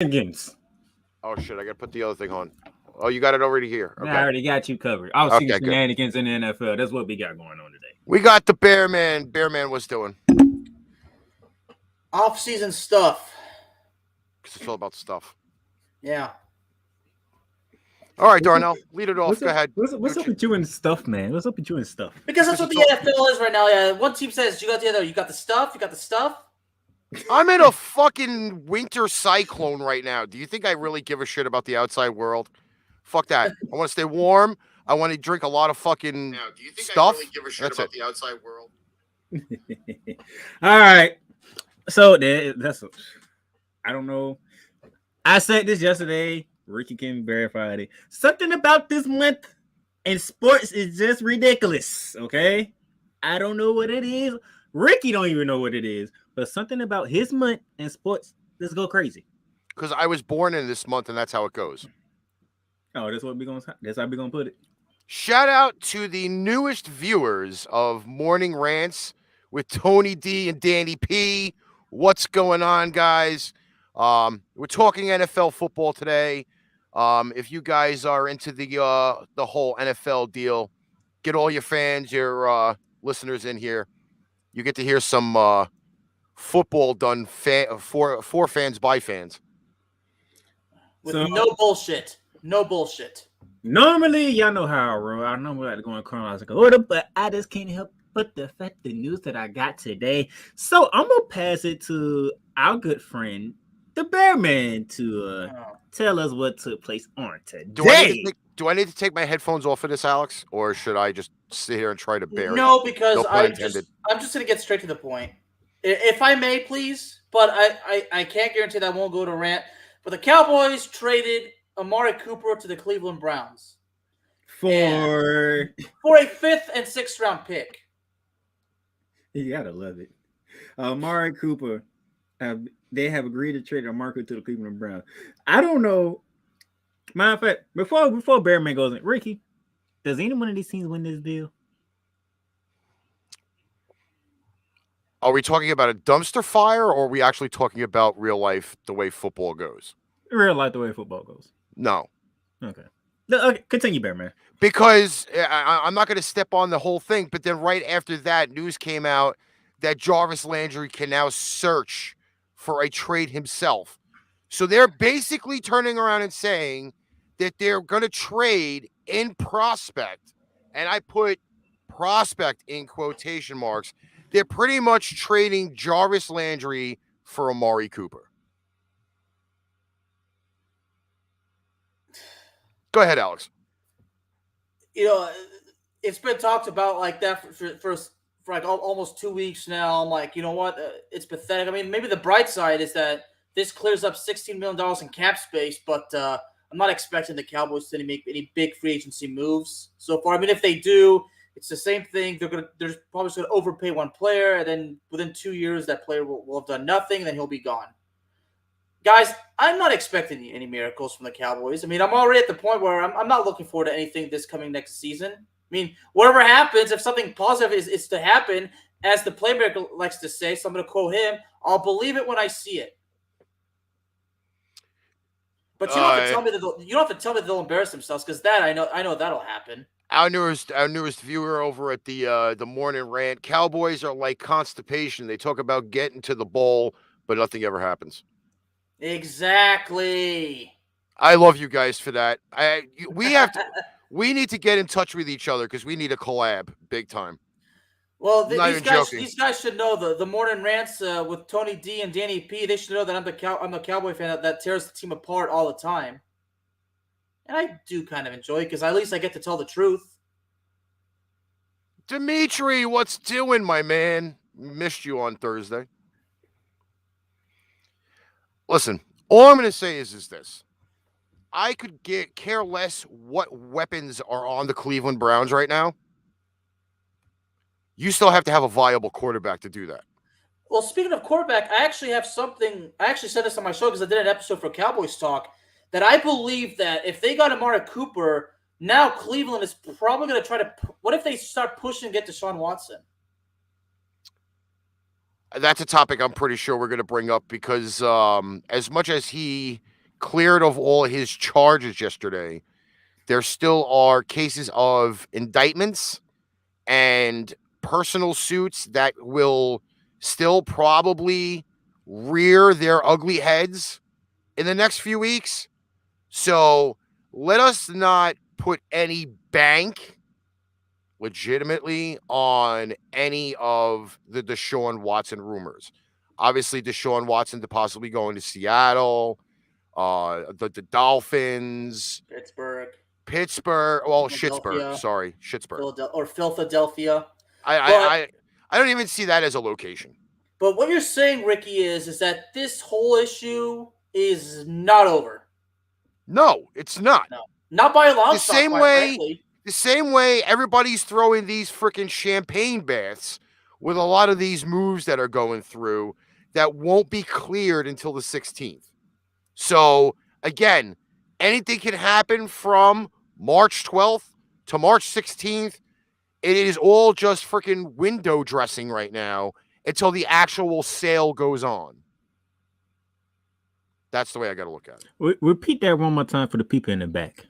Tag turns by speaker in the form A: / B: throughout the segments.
A: Shenanigans.
B: Oh shit! I gotta put the other thing on. Oh, you got it already here.
A: Man, I
B: Okay.
A: already got you covered. I'll see
B: Okay, good.
A: shenanigans in the NFL. That's what we got going on today.
B: We got the Bear Man. Bear Man was doing
C: Off-season stuff.
B: because it's all about stuff.
C: Yeah.
B: All right,
A: What's up?
B: Darnell, lead it off.
A: What's
B: Go
A: up?
B: ahead.
A: What's up with you and stuff, man? What's up with you and stuff?
C: Because that's
B: Because
C: what
B: it's
C: the
B: all.
C: NFL is right now. Yeah. One team says, you got the other. You got the stuff. You got the stuff.
B: I'm in a fucking winter cyclone right now. Do you think I really give a shit about the outside world? Fuck that. I want to stay warm. I want to drink a lot of fucking
D: Now, do you think
B: stuff.
D: I really give a shit
B: That's
D: about
B: it.
D: the outside world?
A: All right. So that's I don't know. I said this yesterday. Ricky can verify it. Something about this month in sports is just ridiculous. Okay, I don't know what it is. Ricky don't even know what it is. But something about his month in sports, let's go crazy.
B: Because I was born in this month, and that's how it goes.
A: Oh, that's what we gonna. That's how we gonna put it.
B: Shout out to the newest viewers of Morning Rants with Tony D and Danny P. What's going on, guys? We're talking NFL football today. If you guys are into the whole NFL deal, get all your fans, your listeners in here. You get to hear some football done for fans by fans.
C: With
A: So
C: no bullshit. No bullshit.
A: normally, y'all know how I roll. I know we like to go in chronological order, but I just can't help but the fact the news that I got today. So I'm gonna pass it to our good friend, the Bear Man, to tell us what took place on today.
B: Do I need to take my headphones off of this, Alex, or should I just sit here and try to bear it?
C: No, because
B: No pun
C: I'm
B: intended.
C: just gonna get straight to the point. If I may, please, but I can't guarantee that I won't go to rant. But the Cowboys traded Amari Cooper to the Cleveland Browns
A: For
C: for a 5th and 6th round pick.
A: you gotta love it. Amari Cooper, they have agreed to trade Amari Cooper to the Cleveland Browns. I don't know. Matter of fact, before Bear Man goes in, Ricky, does any one of these teams win this deal?
B: Are we talking about a dumpster fire, or are we actually talking about real life, the way football goes?
A: Real life, the way football goes.
B: No.
A: Okay. Okay, continue, Bear Man.
B: Because I'm not going to step on the whole thing, but then right after that, news came out that Jarvis Landry can now search for a trade himself. So they're basically turning around and saying that they're going to trade in prospect, and I put prospect in quotation marks. They're pretty much trading Jarvis Landry for Amari Cooper. Go ahead, Alex.
C: You know, it's been talked about like that for like almost 2 weeks now. I'm like, you know what? It's pathetic. I mean, maybe the bright side is that this clears up $16 million in cap space, but I'm not expecting the Cowboys to make any big free agency moves so far. I mean, if they do, it's the same thing. They're probably just going to overpay one player, and then within 2 years, that player will have done nothing, and then he'll be gone. Guys, I'm not expecting any miracles from the Cowboys. I mean, I'm already at the point where I'm not looking forward to anything this coming next season. I mean, whatever happens, if something positive is to happen, as the playmaker likes to say, so I'm going to quote him, I'll believe it when I see it. But you don't have to tell me that they'll embarrass themselves, because that I know that'll happen.
B: Our newest viewer over at the Morning Rant, Cowboys are like constipation. They talk about getting to the bowl, but nothing ever happens.
C: Exactly.
B: I love you guys for that. We need to get in touch with each other because we need a collab big time.
C: Well, these guys should know the morning rants with Tony D and Danny P. They should know that I'm a Cowboy fan that tears the team apart all the time, and I do kind of enjoy it because at least I get to tell the truth.
B: Dimitri, what's doing, my man? Missed you on Thursday. Listen, all I'm going to say is this. I could care less what weapons are on the Cleveland Browns right now. You still have to have a viable quarterback to do that.
C: Well, speaking of quarterback, I actually have something. I actually said this on my show because I did an episode for Cowboys Talk that I believe that if they got Amari Cooper, now Cleveland is probably going to try to. What if they start pushing and get Deshaun Watson?
B: That's a topic I'm pretty sure we're going to bring up because as much as he cleared of all his charges yesterday, there still are cases of indictments and personal suits that will still probably rear their ugly heads in the next few weeks. So let us not put any bank legitimately on any of the Deshaun Watson rumors. Obviously, Deshaun Watson to possibly going to Seattle, the Dolphins, Pittsburgh, well, Schittsburg, sorry, Schittsburg.
C: Or Philadelphia.
B: I don't even see that as a location.
C: But what you're saying, Ricky, is that this whole issue is not over.
B: No, it's not.
C: No, not by a long
B: the
C: shot.
B: Same
C: quite
B: way,
C: frankly.
B: the same way everybody's throwing these freaking champagne baths with a lot of these moves that are going through that won't be cleared until the 16th. So again, anything can happen from March 12th to March 16th. It is all just freaking window dressing right now until the actual sale goes on. That's the way I got to look at it.
A: Repeat that one more time for the people in the back.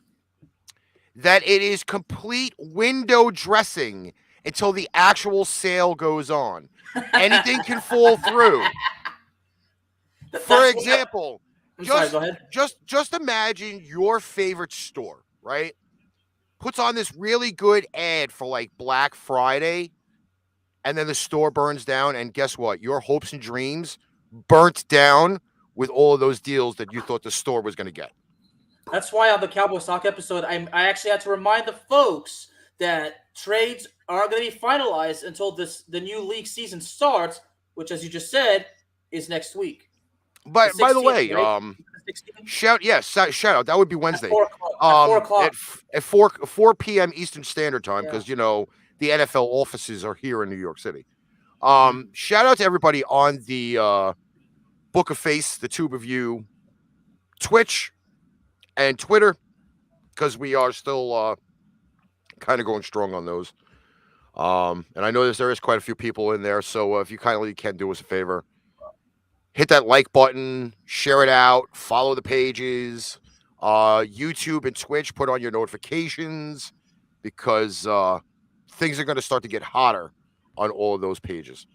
B: That it is complete window dressing until the actual sale goes on. Anything can fall through. For example, just imagine your favorite store, right? Puts on this really good ad for like Black Friday, and then the store burns down, and guess what? Your hopes and dreams burnt down with all of those deals that you thought the store was going to get.
C: That's why on the Cowboy Stock episode, I actually had to remind the folks that trades aren't going to be finalized until the new league season starts, which, as you just said, is next week.
B: But by the way, right? shout out. That would be Wednesday.
C: At 4 o'clock.
B: At 4 p.m. Eastern Standard Time, because the NFL offices are here in New York City. Shout out to everybody on the Book of Face, the Tube of You, Twitch, and Twitter, because we are still kind of going strong on those. And I know there is quite a few people in there, so if you kindly can do us a favor, hit that like button, share it out, follow the pages, YouTube and Twitch, put on your notifications, because things are going to start to get hotter on all of those pages.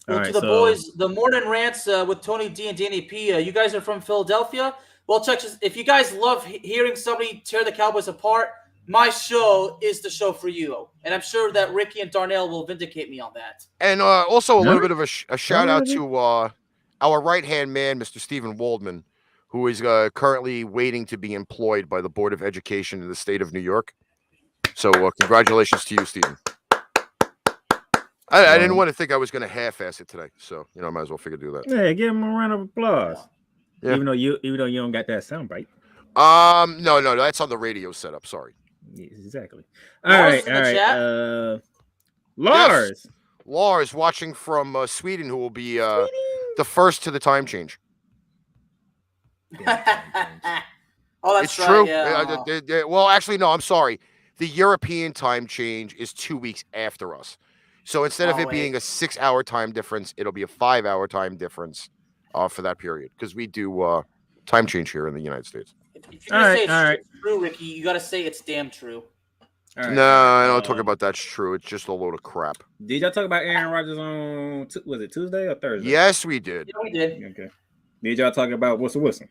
C: Well, to the boys, the morning rants with Tony D and Danny P. You guys are from Philadelphia. Well, check this. If you guys love hearing somebody tear the Cowboys apart, my show is the show for you. And I'm sure that Ricky and Darnell will vindicate me on that.
B: And also a little bit of a shout out to our right-hand man, Mr. Stephen Waldman, who is currently waiting to be employed by the Board of Education in the state of New York. So congratulations to you, Stephen. I didn't want to think I was going to half-ass it today, so I might as well figure do that.
A: Yeah, give him a round of applause. Yeah. Even though you don't got that sound bite.
B: No, that's on the radio setup. Sorry.
A: Yeah, exactly. All right. Lars.
B: Yes. Lars watching from Sweden, who will be the first to the time change.
C: Oh, that's
B: it's true.
C: Yeah.
B: Well, actually, no. I'm sorry. The European time change is 2 weeks after us. So instead of it being a 6-hour time difference, it'll be a 5-hour time difference for that period, because we do time change here in the United States.
C: If you're going to say it's true, Ricky, you got to say it's damn true.
B: Right. No, I don't talk about that's true. It's just a load of crap.
A: Did y'all talk about Aaron Rodgers on, was it Tuesday or Thursday?
B: Yes, we did.
C: Yeah, we did.
A: Okay. Did y'all talk about Wilson?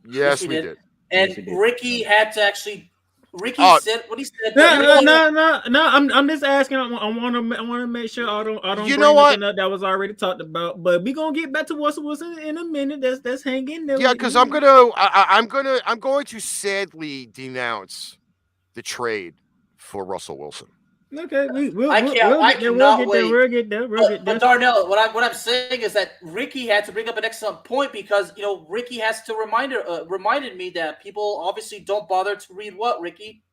B: Yes, we did.
C: And Ricky had to actually... Ricky said what he said.
A: No. I'm just asking. I want to make sure I don't.
B: You know what?
A: That was already talked about. But we gonna get back to Wilson in a minute. That's hanging there.
B: Yeah, because I'm going to sadly denounce the trade for Russell Wilson.
A: Okay,
C: I cannot wait. We'll get there. But Darnell, what I'm saying is that Ricky had to bring up an excellent point, because Ricky has to reminded me that people obviously don't bother to read what, Ricky?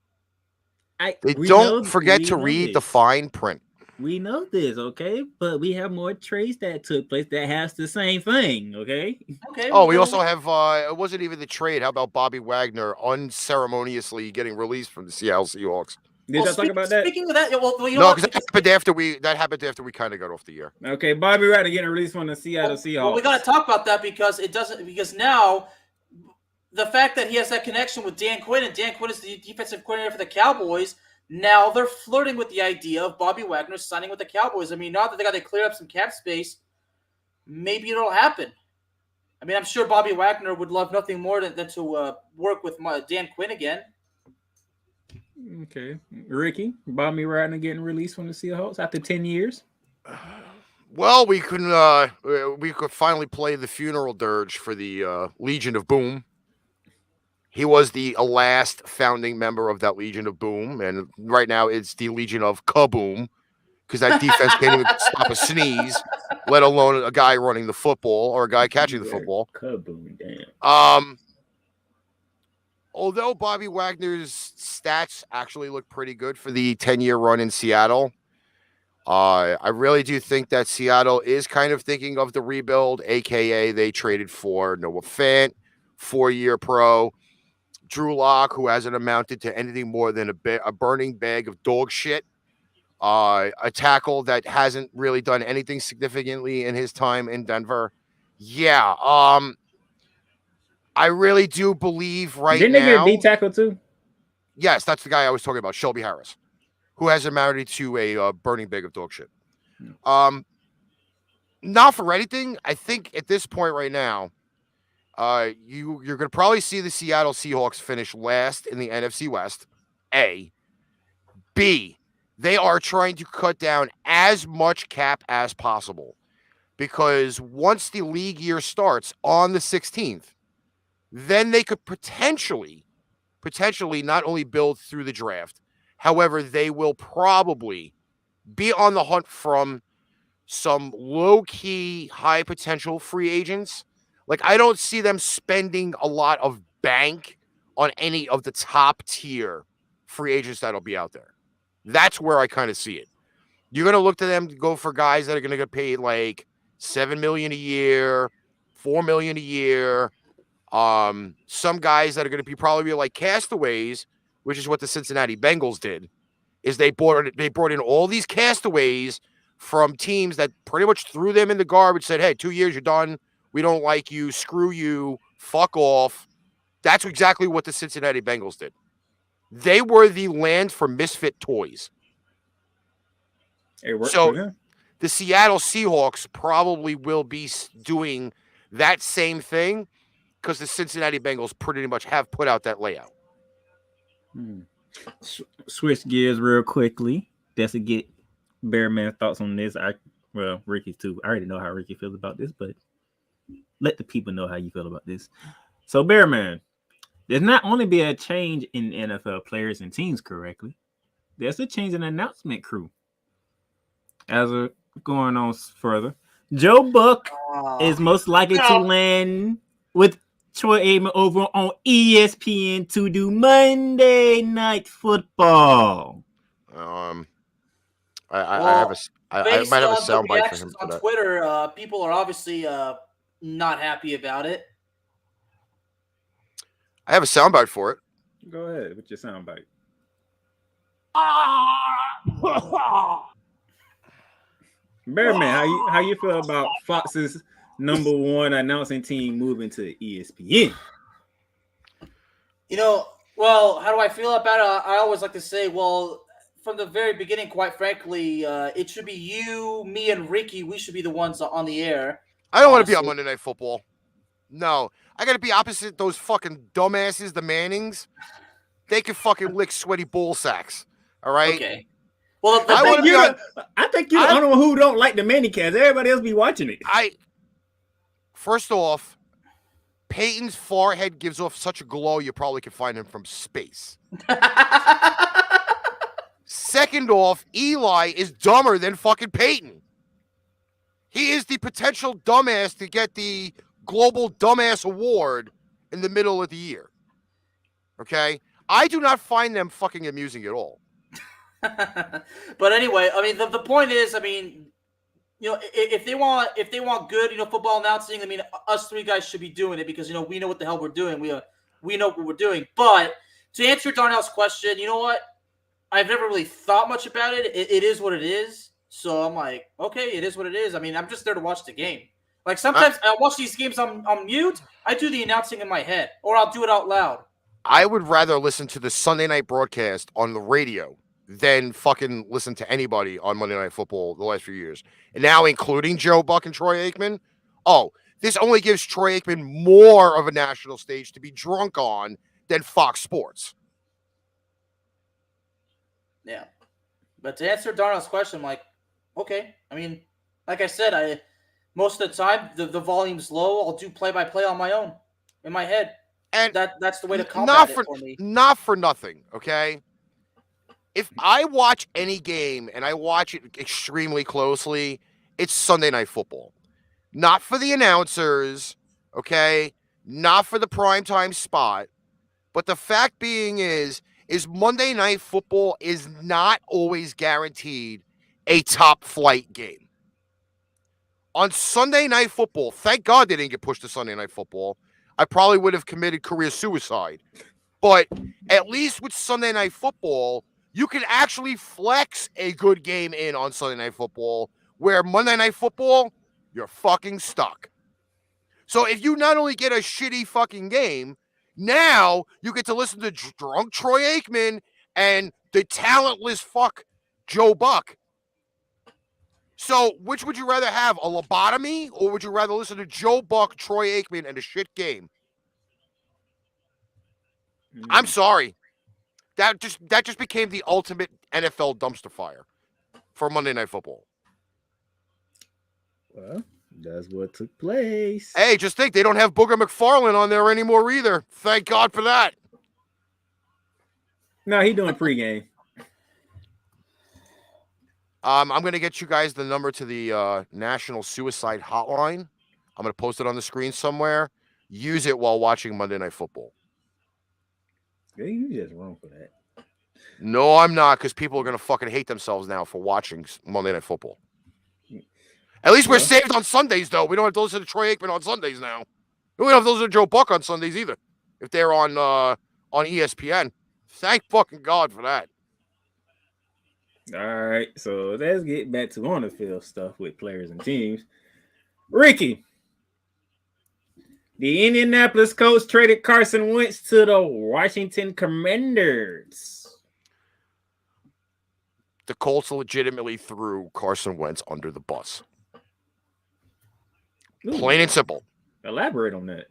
B: They don't forget to read the fine print.
A: We know this, okay? But we have more trades that took place that has the same thing, okay?
C: Okay.
B: Oh, we also have it wasn't even the trade. How about Bobby Wagner unceremoniously getting released from the Seattle Seahawks?
A: Did y'all talk about that?
C: Speaking of that, well, you know
B: No,
C: what?
B: because that happened after we kind of got off the air.
A: Okay, Bobby Wagner getting released from the Seattle Seahawks.
C: Well, we got to talk about that because now the fact that he has that connection with Dan Quinn, and Dan Quinn is the defensive coordinator for the Cowboys. Now they're flirting with the idea of Bobby Wagner signing with the Cowboys. I mean, now that they got to clear up some cap space, maybe it'll happen. I mean, I'm sure Bobby Wagner would love nothing more than to work with Dan Quinn again.
A: Okay, Ricky, Bobby Wagner getting released from the Seahawks after 10 years.
B: Well, we could finally play the funeral dirge for the Legion of Boom. He was the last founding member of that Legion of Boom, and right now it's the Legion of Kaboom, because that defense can't even stop a sneeze, let alone a guy running the football or a guy catching the football.
A: Kaboom, damn.
B: Although Bobby Wagner's stats actually look pretty good for the 10-year run in Seattle, I really do think that Seattle is kind of thinking of the rebuild, a.k.a. they traded for Noah Fant, 4-year pro, Drew Lock, who hasn't amounted to anything more than a burning bag of dog shit, a tackle that hasn't really done anything significantly in his time in Denver. Yeah, I really do believe
A: Didn't they get a D tackle too?
B: Yes, that's the guy I was talking about, Shelby Harris, who has amounted to a burning bag of dog shit. Not for anything. I think at this point right now, you're going to probably see the Seattle Seahawks finish last in the NFC West. A. B. They are trying to cut down as much cap as possible, because once the league year starts on the 16th, then they could potentially not only build through the draft, however, they will probably be on the hunt from some low-key, high-potential free agents. Like, I don't see them spending a lot of bank on any of the top-tier free agents that'll be out there. That's where I kind of see it. You're going to look to them to go for guys that are going to get paid like $7 million a year, $4 million a year. Some guys that are going to probably like castaways, which is what the Cincinnati Bengals did, is they brought in all these castaways from teams that pretty much threw them in the garbage, said, hey, 2 years, you're done. We don't like you. Screw you. Fuck off. That's exactly what the Cincinnati Bengals did. They were the land for misfit toys. So the Seattle Seahawks probably will be doing that same thing, because the Cincinnati Bengals pretty much have put out that layout.
A: Switch gears real quickly. Just to get Bearman's thoughts on this. Ricky too. I already know how Ricky feels about this, but let the people know how you feel about this. So, Bearman, there's not only be a change in NFL players and teams correctly, there's a change in the announcement crew. As we're going on further, Joe Buck is most likely to land with Troy Aikman over on ESPN to do Monday Night Football.
B: I might have a soundbite for him
C: on Twitter. People are obviously not happy about it.
B: I have a soundbite for it.
A: Go ahead with your soundbite. Bearman, how you feel about Fox's number one announcing team moving to ESPN?
C: Well, how do I feel about it? I always like to say, well, from the very beginning, quite frankly, it should be you, me, and Ricky. We should be the ones on the air.
B: I don't want to be on Monday Night Football. No. I got to be opposite those fucking dumbasses, the Mannings. They can fucking lick sweaty ball sacks. All right?
C: Okay. Well,
A: I think you're the only one who don't like the Manning cast. Everybody else be watching it.
B: First off, Peyton's forehead gives off such a glow, you probably could find him from space. Second off, Eli is dumber than fucking Peyton. He is the potential dumbass to get the Global Dumbass Award in the middle of the year. Okay? I do not find them fucking amusing at all.
C: But anyway, I mean, the point is, I mean, if they want good, football announcing, I mean, us three guys should be doing it because, we know what the hell we're doing. We know what we're doing. But to answer Darnell's question, you know what? I've never really thought much about it. It is what it is. So I'm like, okay, it is what it is. I mean, I'm just there to watch the game. Like sometimes I watch these games on mute. I do the announcing in my head, or I'll do it out loud.
B: I would rather listen to the Sunday night broadcast on the radio than fucking listen to anybody on Monday Night Football the last few years. And now including Joe Buck and Troy Aikman. Oh, this only gives Troy Aikman more of a national stage to be drunk on than Fox Sports.
C: Yeah. But to answer Darnell's question, I'm like, okay. I mean, like I said, most of the time the volume's low. I'll do play-by-play on my own in my head.
B: And
C: that's the way to combat it for me.
B: Not for nothing, okay? If I watch any game and I watch it extremely closely, it's Sunday Night Football. Not for the announcers, okay? Not for the primetime spot. But the fact being is Monday Night Football is not always guaranteed a top flight game. On Sunday Night Football, thank God they didn't get pushed to Sunday Night Football. I probably would have committed career suicide. But at least with Sunday Night Football, you can actually flex a good game in on Sunday Night Football, where Monday Night Football, you're fucking stuck. So if you not only get a shitty fucking game, now you get to listen to drunk Troy Aikman and the talentless fuck Joe Buck. So which would you rather have, a lobotomy, or would you rather listen to Joe Buck, Troy Aikman, and a shit game? I'm sorry. That just became the ultimate NFL dumpster fire for Monday Night Football.
A: Well, that's what took place.
B: Hey, just think, they don't have Booger McFarland on there anymore either. Thank God for that.
A: No, he doing pregame.
B: I'm going to get you guys the number to the National Suicide Hotline. I'm going to post it on the screen somewhere. Use it while watching Monday Night Football.
A: Yeah, you just wrong for that.
B: No, I'm not, because people are going to fucking hate themselves now for watching Monday Night Football. At least we're saved on Sundays, though. We don't have to listen to Troy Aikman on Sundays now. We don't have to listen to Joe Buck on Sundays either, if they're on ESPN. Thank fucking God for that.
A: All right, so let's get back to on the field stuff with players and teams. Ricky, the Indianapolis Colts traded Carson Wentz to the Washington Commanders.
B: The Colts legitimately threw Carson Wentz under the bus.
A: Ooh,
B: plain and simple.
A: Elaborate on that.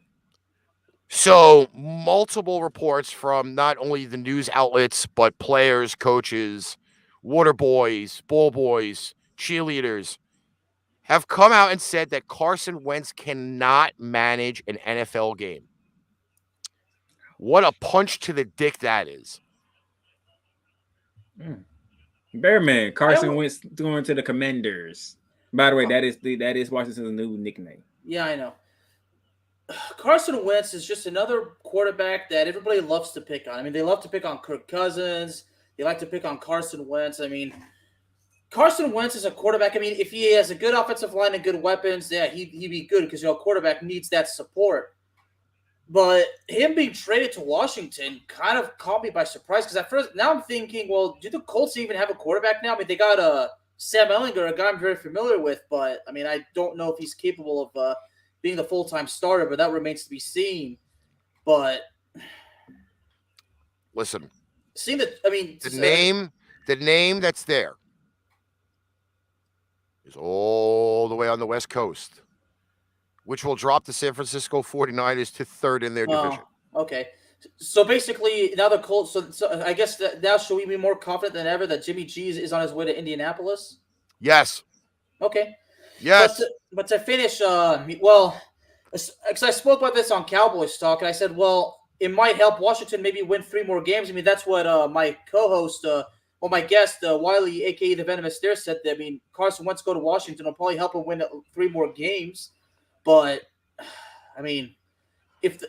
B: So, multiple reports from not only the news outlets, but players, coaches, water boys, ball boys, cheerleaders have come out and said that Carson Wentz cannot manage an NFL game. What a punch to the dick that is.
A: Bearman, Carson Wentz going to the Commanders. By the way, that is Washington's new nickname.
C: Yeah, I know. Carson Wentz is just another quarterback that everybody loves to pick on. I mean, they love to pick on Kirk Cousins. They like to pick on Carson Wentz. I mean, Carson Wentz is a quarterback. I mean, if he has a good offensive line and good weapons, yeah, he'd be good because, a quarterback needs that support. But him being traded to Washington kind of caught me by surprise because at first, now I'm thinking, well, do the Colts even have a quarterback now? I mean, they got Sam Ehlinger, a guy I'm very familiar with, but, I mean, I don't know if he's capable of being the full-time starter, but that remains to be seen. But
B: listen,
C: seeing that, I mean,
B: the name that's there is all the way on the West Coast, which will drop the San Francisco 49ers to third in their division.
C: Okay. So basically, now the Colts. So I guess now should we be more confident than ever that Jimmy G is on his way to Indianapolis?
B: Yes.
C: Okay.
B: Yes.
C: But to finish, well, because I spoke about this on Cowboys Talk, and I said, well, it might help Washington maybe win 3 more games. I mean, that's what my co-host, my guest, Wiley, a.k.a. the Venomous Stare, said that, I mean, Carson Wentz go to Washington will probably help him win 3 more games. But, I mean, if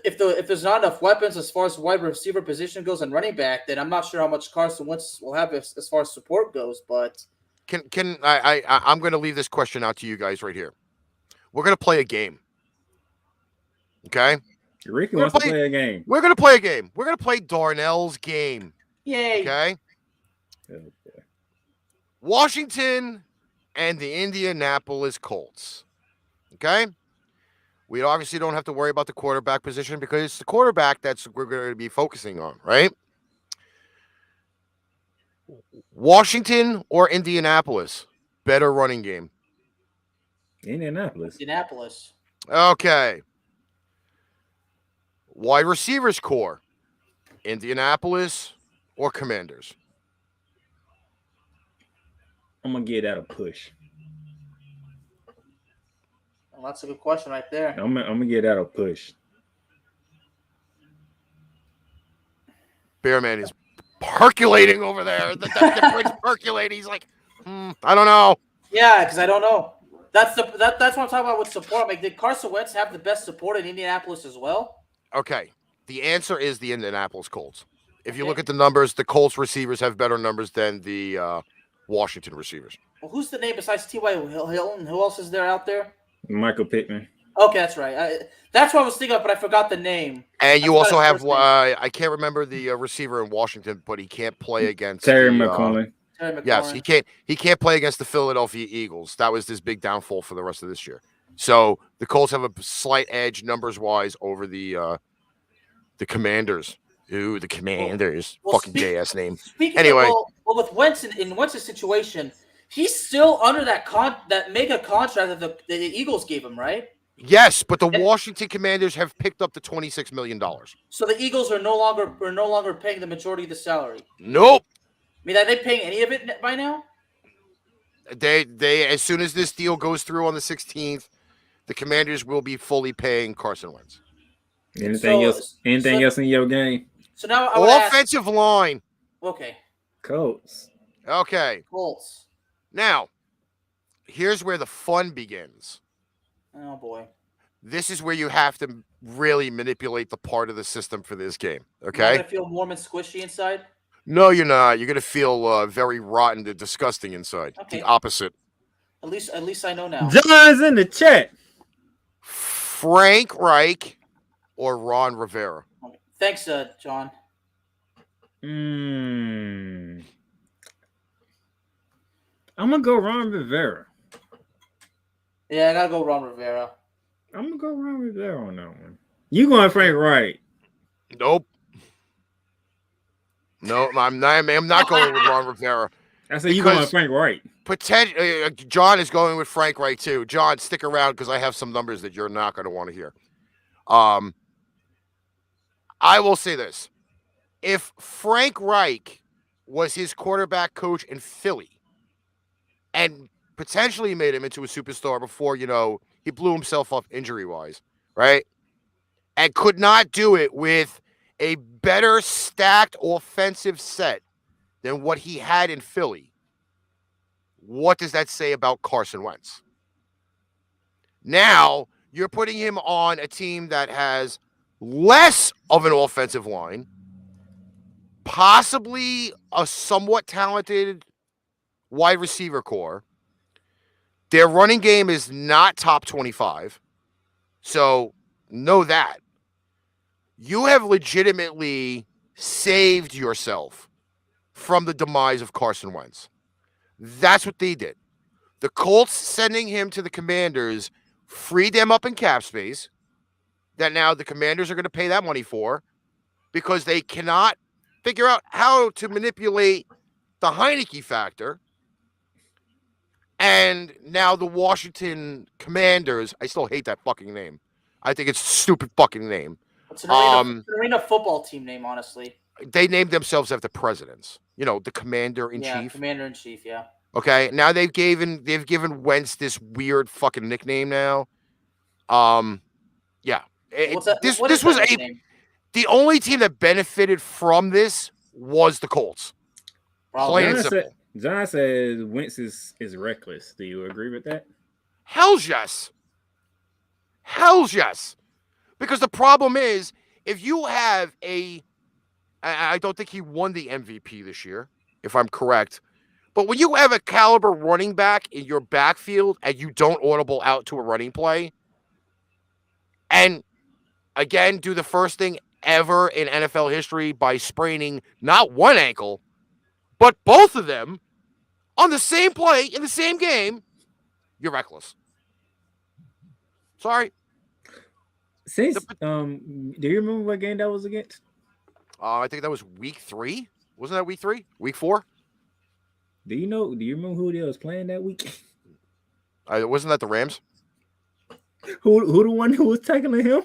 C: there's not enough weapons as far as the wide receiver position goes and running back, then I'm not sure how much Carson Wentz will have as far as support goes. But
B: I'm going to leave this question out to you guys right here. We're going to play a game. Okay?
A: Ricky wants to play a game.
B: We're going to play a game. We're going to play Darnell's game.
C: Yay.
B: Okay?
A: Oh,
B: Washington and the Indianapolis Colts. Okay? We obviously don't have to worry about the quarterback position because it's the quarterback that's we're going to be focusing on, right? Washington or Indianapolis? Better running game.
A: Indianapolis.
C: Indianapolis.
B: Okay. Wide receivers core. Indianapolis or Commanders?
A: I'm gonna give that a push.
C: Well, that's a good question right there.
A: I'm gonna give that a push.
B: Bearman is percolating over there. The Prince percolating. He's like, I don't know.
C: Yeah, because I don't know. That's what I'm talking about with support. Like, did Carson Wentz have the best support in Indianapolis as well?
B: Okay. The answer is the Indianapolis Colts. If you
C: Okay.
B: look at the numbers, the Colts receivers have better numbers than the Washington receivers.
C: Well, who's the name besides T.Y. Hilton? Who else is there out there?
A: Michael Pittman.
C: Okay, that's right. That's what I was thinking of, but I forgot the name.
B: And you
C: I
B: also
C: forgot
B: have
C: his first name.
B: I can't remember the receiver in Washington, but he can't play against
A: Terry
B: the,
A: McLaurin.
C: Terry McLaurin.
B: Yes, he can't play against the Philadelphia Eagles. That was his big downfall for the rest of this year. So the Colts have a slight edge numbers wise over the Commanders. Ooh, the Commanders. Fucking gay ass name. Anyway.
C: Well, with Wentz in Wentz's situation, he's still under that mega contract that the Eagles gave him, right?
B: Yes, but the Washington Commanders have picked up the $26 million.
C: So the Eagles are no longer paying the majority of the salary.
B: Nope.
C: I mean, are they paying any of it by now?
B: They as soon as this deal goes through on the 16th, the Commanders will be fully paying Carson Wentz.
A: Anything else in your game?
C: So now I would ask,
B: offensive line.
C: okay,
A: Colts.
B: Okay.
C: Colts.
B: Now, here's where the fun begins.
C: Oh boy.
B: This is where you have to really manipulate the part of the system for this game.
C: Am I
B: Okay.
C: gonna feel warm and squishy inside?
B: No, you're not. You're gonna feel very rotten and disgusting inside.
C: Okay.
B: The opposite.
C: At least I know now.
A: John's in the chat.
B: Frank Reich or Ron Rivera?
C: Thanks, John.
A: I'm gonna go Ron Rivera.
C: Yeah, I gotta go Ron Rivera.
A: I'm gonna go Ron Rivera on that one. You going Frank Wright?
B: Nope. No, I'm not going with Ron Rivera.
A: I said you going Frank Wright.
B: John is going with Frank Reich too. John, stick around because I have some numbers that you're not going to want to hear. I will say this. If Frank Reich was his quarterback coach in Philly and potentially made him into a superstar before, he blew himself up injury-wise, right? And could not do it with a better stacked offensive set than what he had in Philly, what does that say about Carson Wentz? Now, you're putting him on a team that has less of an offensive line, possibly a somewhat talented wide receiver core. Their running game is not top 25. So know that. You have legitimately saved yourself from the demise of Carson Wentz. That's what they did. The Colts sending him to the Commanders freed them up in cap space that now the Commanders are going to pay that money for because they cannot figure out how to manipulate the Heineke factor. And now the Washington Commanders, I still hate that fucking name. I think it's a stupid fucking name.
C: It's an arena football team name, honestly.
B: They named themselves after presidents. The commander-in-chief.
C: Yeah, commander-in-chief, yeah.
B: Okay, now they've given Wentz this weird fucking nickname now. Yeah. This was the only team that benefited from this was the Colts. Plain and simple.
A: John says Wentz is reckless. Do you agree with that?
B: Hell's yes. Hell's yes. Because the problem is, if you have I don't think he won the MVP this year, if I'm correct. But when you have a caliber running back in your backfield and you don't audible out to a running play, and again, do the first thing ever in NFL history by spraining not one ankle, But both of them on the same play in the same game, you're reckless. Sorry.
A: Since do you remember what game that was against?
B: I think that was week 3. Wasn't that week 3? Week 4?
A: Do you remember who they was playing that week?
B: Wasn't that the Rams?
A: Who the one who was tackling him?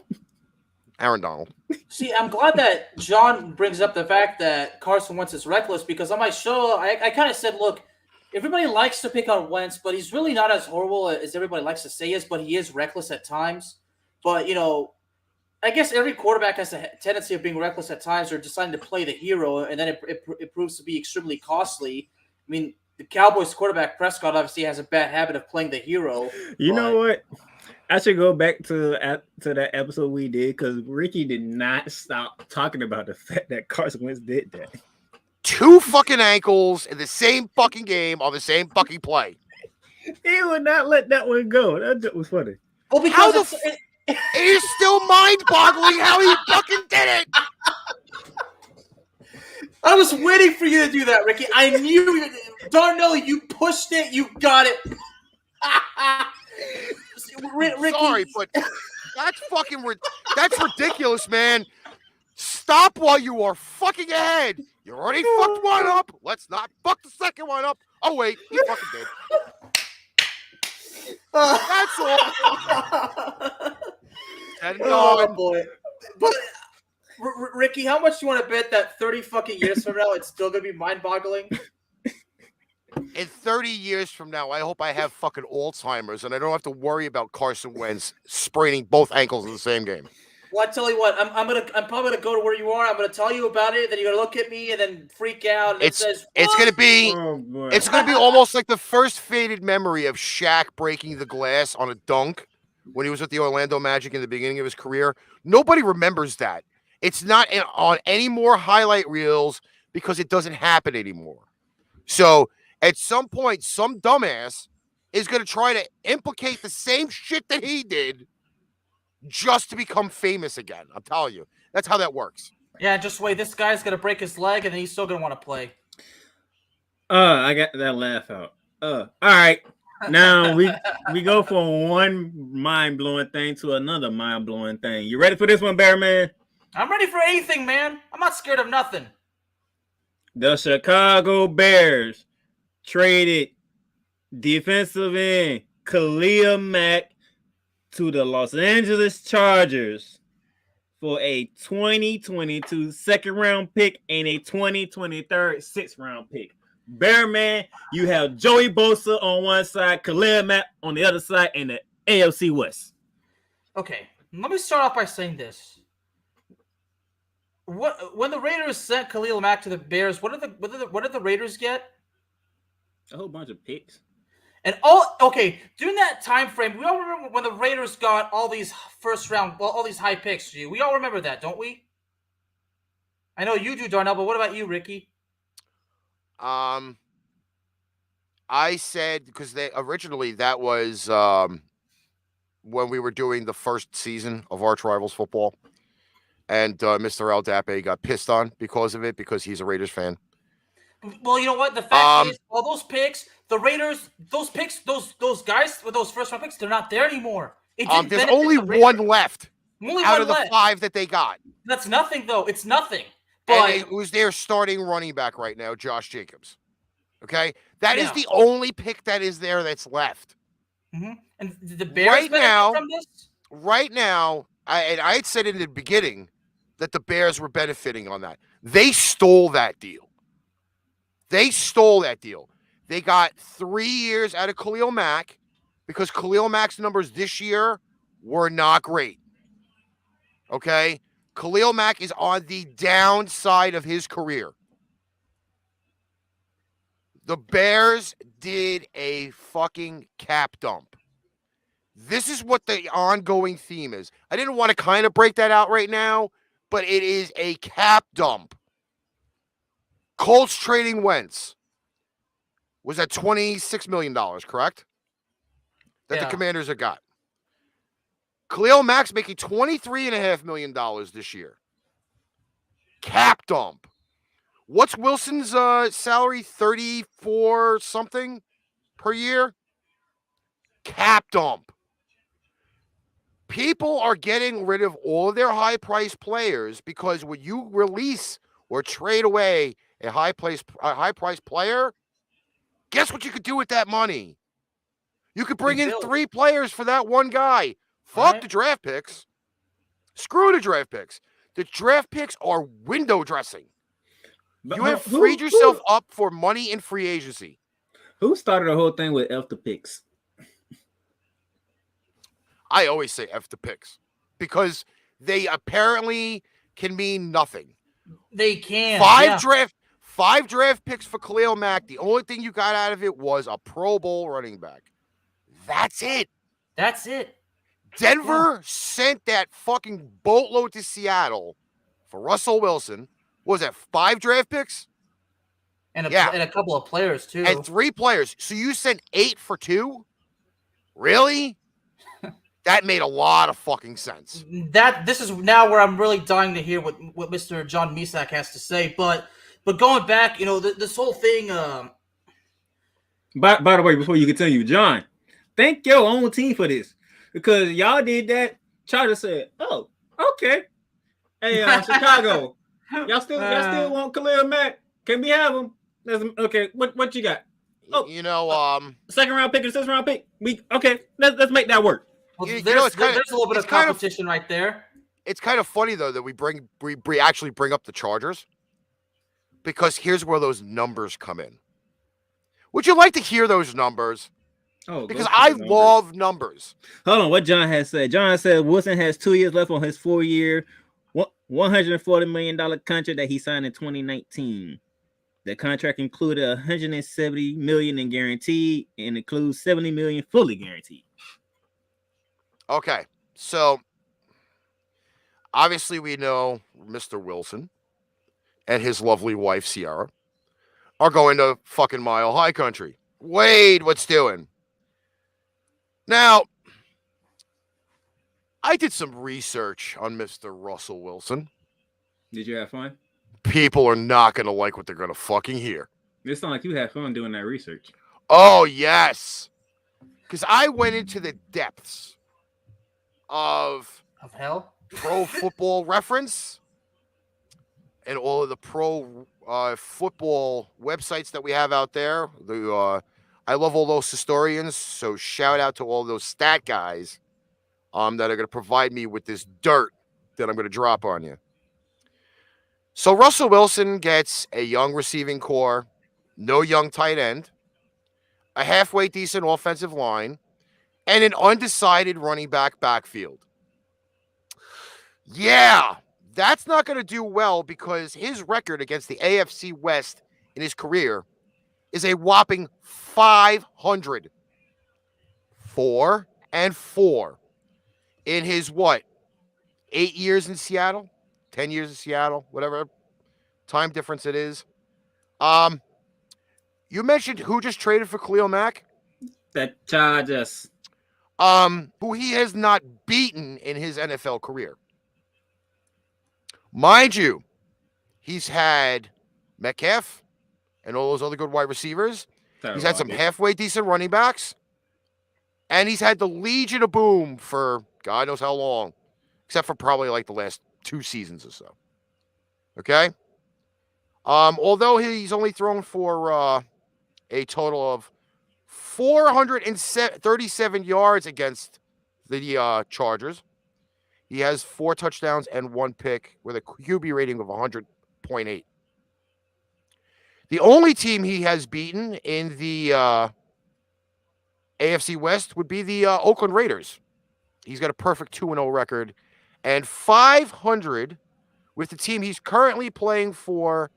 B: Aaron Donald.
C: See, I'm glad that John brings up the fact that Carson Wentz is reckless, because on my show, I kind of said, look, everybody likes to pick on Wentz, but he's really not as horrible as everybody likes to say he is, but he is reckless at times. But, I guess every quarterback has a tendency of being reckless at times or deciding to play the hero, and then it proves to be extremely costly. I mean, the Cowboys quarterback Prescott obviously has a bad habit of playing the hero.
A: You know what? I should go back to that episode we did, because Ricky did not stop talking about the fact that Carson Wentz did that.
B: 2 fucking ankles in the same fucking game on the same fucking play.
A: He would not let that one go. That was funny.
C: Well, because
B: it is still mind-boggling how he fucking did it.
C: I was waiting for you to do that, Ricky. I knew Darnell, you pushed it. You got it. Ricky.
B: Sorry, but that's ridiculous, man. Stop while you are fucking ahead. You already fucked one up. Let's not fuck the second one up. Oh, wait. He fucking did. That's all.
C: Oh, boy. But, Ricky, how much do you want to bet that 30 fucking years from now it's still going to be mind-boggling?
B: In 30 years from now, I hope I have fucking Alzheimer's and I don't have to worry about Carson Wentz spraining both ankles in the same game.
C: Well, I tell you what, I'm probably gonna go to where you are. I'm gonna tell you about it. Then you're gonna look at me and then freak out. And
B: it's gonna be almost like the first faded memory of Shaq breaking the glass on a dunk when he was with the Orlando Magic in the beginning of his career. Nobody remembers that. It's not on any more highlight reels because it doesn't happen anymore. So at some point, some dumbass is gonna try to implicate the same shit that he did, just to become famous again. I'm telling you. That's how that works.
C: Yeah, just wait. This guy's going to break his leg, and then he's still going to want to play.
A: I got that laugh out. All right. Now we go from one mind-blowing thing to another mind-blowing thing. You ready for this one, Bearman?
C: I'm ready for anything, man. I'm not scared of nothing.
A: The Chicago Bears traded defensive end Khalil Mack to the Los Angeles Chargers for a 2022 second-round pick and a 2023 sixth-round pick. Bearman, you have Joey Bosa on one side, Khalil Mack on the other side, and the AFC West.
C: Okay, let me start off by saying this. When the Raiders sent Khalil Mack to the Bears, what did the Raiders get?
A: A whole bunch of picks.
C: And during that time frame, we all remember when the Raiders got all these all these high picks. We all remember that, don't we? I know you do, Darnell, but what about you, Ricky?
B: I said, because originally that was when we were doing the first season of ArchRivals football, and Mr. El Dape got pissed on because of it, because he's a Raiders fan.
C: Well, you know what? The fact is, all those picks, the Raiders, those picks, those guys with those first round picks, they're not there anymore.
B: There's only one left out of the 5 that they got.
C: That's nothing, though. It's nothing.
B: But who's their starting running back right now? Josh Jacobs. Okay? That is the only pick that is there that's left.
C: Mm-hmm. And the Bears from this?
B: Right now, I had said in the beginning that the Bears were benefiting on that. They stole that deal. They got 3 years out of Khalil Mack because Khalil Mack's numbers this year were not great. Okay? Khalil Mack is on the downside of his career. The Bears did a fucking cap dump. This is what the ongoing theme is. I didn't want to kind of break that out right now, but it is a cap dump. Colts trading Wentz was at $26 million, correct? That the Commanders have got. Khalil Mack's making $23.5 million this year. Cap dump. What's Wilson's salary? 34 something per year? Cap dump. People are getting rid of all of their high-priced players because when you release or trade away a high-priced player, guess what you could do with that money? You could bring in
C: Rebuild.
B: 3 players for that one guy. Fuck
C: Right.
B: the draft picks. Screw the draft picks. The draft picks are window dressing.
A: But
B: You have
A: who-
B: freed yourself
A: who-
B: up for money in free agency.
A: Who started the whole thing with F the picks?
B: I always say F the picks because they apparently can mean nothing.
C: They can.
B: Five draft picks for Khalil Mack. The only thing you got out of it was a Pro Bowl running back. That's it.
C: That's it.
B: Denver sent that fucking boatload to Seattle for Russell Wilson. What was that, 5 draft picks?
C: And a,
B: Yeah.
C: and a couple of players, too.
B: And 3 players. So you sent 8 for 2? Really? That made a lot of fucking sense.
C: This is now where I'm really dying to hear what Mr. John Misak has to say. But going back, this whole thing.
A: By the way, before you continue, John, thank your own team for this because y'all did that. Charter said, "Oh, okay." Hey, Chicago, y'all still want Khalil Mack? Can we have him? Okay. What you got? Oh, second round pick and 6th round pick. Let's make that work.
C: Well,
B: there's
C: a little bit of competition right there.
B: It's kind of funny though that we actually bring up the Chargers because here's where those numbers come in. Would you like to hear those numbers?
A: Oh,
B: because I love numbers.
A: Hold on, what John has said. John said Wilson has 2 years left on his 4-year, $140 million contract that he signed in 2019. The contract included $170 million in guaranteed and includes $70 million fully guaranteed.
B: Okay, so obviously we know Mr. Wilson and his lovely wife Sierra are going to fucking Mile High Country. Wade, what's doing? Now, I did some research on Mr. Russell Wilson.
A: Did you have fun?
B: People are not going to like what they're going to fucking hear.
A: It sounds like you had fun doing that research.
B: Oh, yes. Because I went into the depths of
C: hell,
B: Pro Football Reference and all of the pro football websites that we have out there. I love all those historians, so shout out to all those stat guys that are going to provide me with this dirt that I'm going to drop on you. So Russell Wilson gets a young receiving core, no young tight end, a halfway decent offensive line, and an undecided running back backfield. Yeah, that's not going to do well because his record against the AFC West in his career is a whopping 500. 4-4 in his 8 years in Seattle, 10 years in Seattle, whatever time difference it is. You mentioned who just traded for Khalil Mack?
A: The Chargers.
B: Who he has not beaten in his NFL career. Mind you, he's had Metcalf and all those other good wide receivers. He's had some halfway decent running backs. And he's had the Legion of Boom for God knows how long. Except for probably like the last 2 seasons or so. Okay? Although he's only thrown for a total of 437 yards against the Chargers. He has 4 touchdowns and 1 pick with a QB rating of 100.8. The only team he has beaten in the AFC West would be the Oakland Raiders. He's got a perfect 2-0 record and 500 with the team he's currently playing for